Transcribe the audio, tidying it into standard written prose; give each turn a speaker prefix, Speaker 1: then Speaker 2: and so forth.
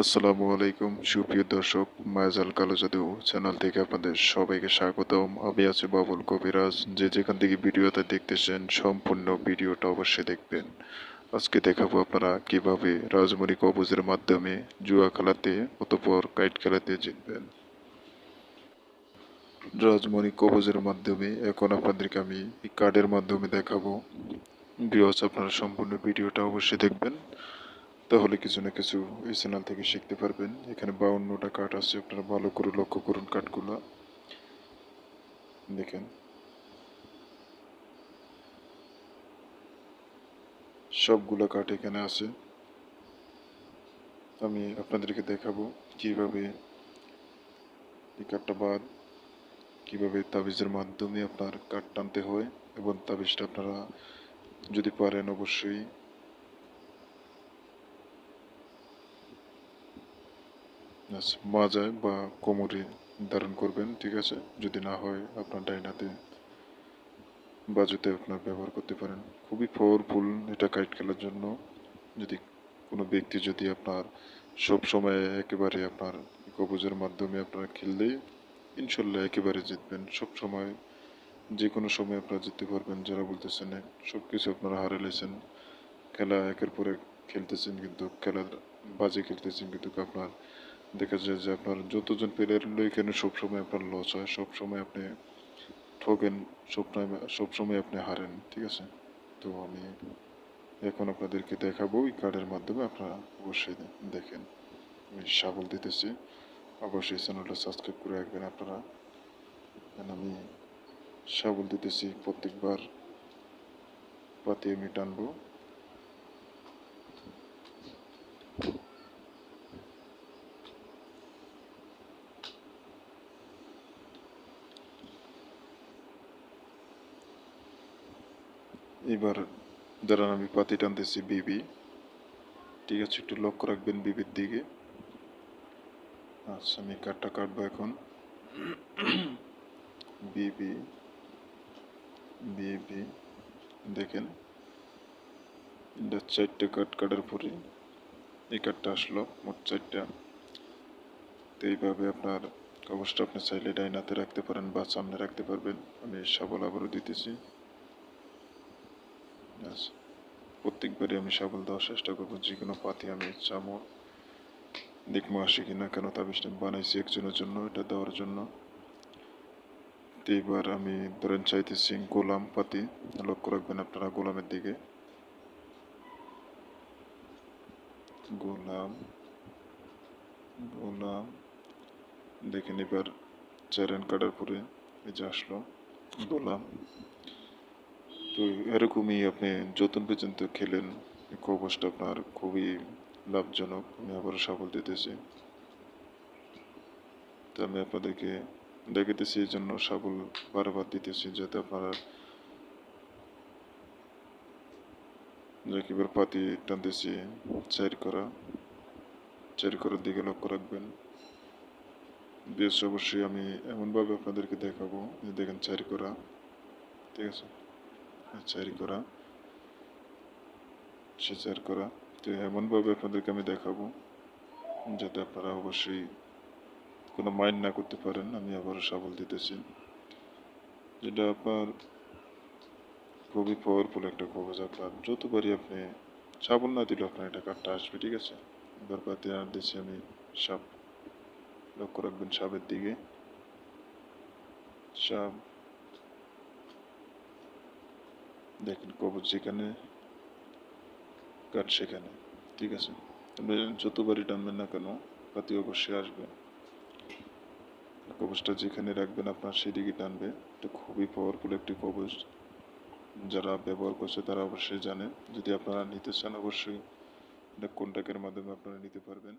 Speaker 1: আসসালামু আলাইকুম সুপ্রিয় দর্শক, মায়াজাল কালো জাদু চ্যানেল থেকে আপনাদের সবাইকে স্বাগতম। আমি আছি বাবুল কবিরাজ। যে যেখান থেকে ভিডিওটা দেখতেছেন সম্পূর্ণ ভিডিওটা অবশ্যই দেখবেন। আজকে দেখাবো আপনারা কিভাবে রাজমণি কবজের মাধ্যমে জুয়া খেলাতে অতঃপর কাইট খেলাতে জিতবেন। রাজমণি কবজের মাধ্যমে এখন আপনাদেরকে আমি এই কার্ডের মাধ্যমে দেখাবো। ভিউয়ার্স, আপনারা সম্পূর্ণ ভিডিওটা অবশ্যই দেখবেন, তাহলে কিছু না কিছু এই চ্যানেল থেকে শিখতে পারবেন। এখানে 52টা কার্ড আছে, আপনারা ভালো করে লক্ষ্য করুন কার্ডগুলো দেখেন। সবগুলো কার্ড এখানে আছে। আমি আপনাদেরকে দেখাবো কিভাবে এই কার্ডটা বাদ, কিভাবে তাবিজের মাধ্যমে আপনার কার্ড টানতে হয় এবং তাবিজটা আপনারা যদি পারেন অবশ্যই মাজায় বা কোমরে ধারণ করবেন, ঠিক আছে। যদি না হয় আপনার ডাইনাতে বাজুতে আপনার ব্যবহার করতে পারেন। খুবই পাওয়ারফুল এটা কাইট খেলার জন্য। যদি কোনো ব্যক্তি যদি আপনার সব সময় একেবারে আপনার কবজের মাধ্যমে আপনারা খেললে ইনশাল্লাহ একেবারে জিতবেন। সব সময় যে কোনো সময় আপনারা জিততে পারবেন। যারা বলতেছেন সব কিছু আপনারা হারে লেছেন, খেলা একের পর এক খেলতেছেন কিন্তু খেলা বাজে খেলতেছেন, কিন্তু আপনার দেখা যায় যে আপনার যতজন প্লেয়ার এখানে সবসময় আপনার লস হয়, সবসময় আপনি ঠকেন, সবসময় আপনি হারেন, ঠিক আছে। তো আমি এখন আপনাদেরকে দেখাবো এই কার্ডের মাধ্যমে, আপনারা অবশ্যই দেখেন। আমি সাবল দিতেছি, অবশ্যই চ্যানেলটা সাবস্ক্রাইব করে রাখবেন আপনারা। আমি সাবল দিতেছি, প্রত্যেকবার পাতি আমি টানবো। এবার যারা আমি পাতি টানতেছি বিবি, ঠিক আছে, একটু লক্ষ্য রাখবেন বিবির দিকে। আচ্ছা, আমি কার্ডটা কাটবো এখন। বিবি বিবি দেখেন, এটা 4টে কার্ড কাটার পরে এই কার্ডটা আসলো, মোট 4টা। তো এইভাবে আপনার কবজটা আপনি চাইলে ডাইনাতে রাখতে পারেন বা সামনে রাখতে পারবেন। আমি শাবল আবারও দিতেছি। প্রত্যেকবারই আমি শাবল দেওয়ার চেষ্টা করবো। যে কোনো পাতি আমি চামড় দেখবো আসে কিনা, কেন তাবিজটা বানাইছি একজনের জন্য, এটা দেওয়ার জন্য। তো এবার আমি ধরেন চাইতেছি গোলাম পাতি, লক্ষ্য রাখবেন আপনারা গোলামের দিকে। গোলাম গোলাম দেখেন, এবার 4 রান কাটার পরে এই যে আসলো গোলাম। তো এরকমই আপনি যতন পর্যন্ত খেলেন কবজটা আপনার খুবই লাভজনক। আমি আবারও সাফল দিতেছি। তো আমি আপনাদেরকে দেখাতেছি, এই জন্য সাবল বারবার দিতেছি, যাতে আপনারা এবার পাতি টানতেছি 4 করার দিকে লক্ষ্য রাখবেন। বেশ, অবশ্যই আমি এমনভাবে আপনাদেরকে দেখাবো যে দেখেন 4 করা, ঠিক আছে, 4 করা, সে 4 করা। তো এমনভাবে আপনাদেরকে আমি দেখাবো যাতে আপনারা অবশ্যই কোনো মাইন্ড না করতে পারেন। আমি আবারও সাবল দিতেছি, যেটা আপনার খুবই পাওয়ারফুল একটা কবজ। আপনার যতবারই আপনি সাবল না দিলেও আপনার এটা কার্ডটা আসবে, ঠিক আছে। এবার পাতি আর দিচ্ছি আমি সাপ, লক্ষ্য রাখবেন সাপের দিকে। সাপ দেখেন, কবজ যেখানে কাঠ সেখানে, ঠিক আছে। আপনি যতবারই টানবেন না কেন পাতি অবশ্যই আসবে। কবজটা যেখানে রাখবেন আপনার সেদিকে টানবে। এটা খুবই পাওয়ারফুল একটি কবজ। যারা ব্যবহার করছে তারা অবশ্যই জানে। যদি আপনারা নিতে চান অবশ্যই এটা কন্ট্যাক্টের মাধ্যমে আপনারা নিতে পারবেন।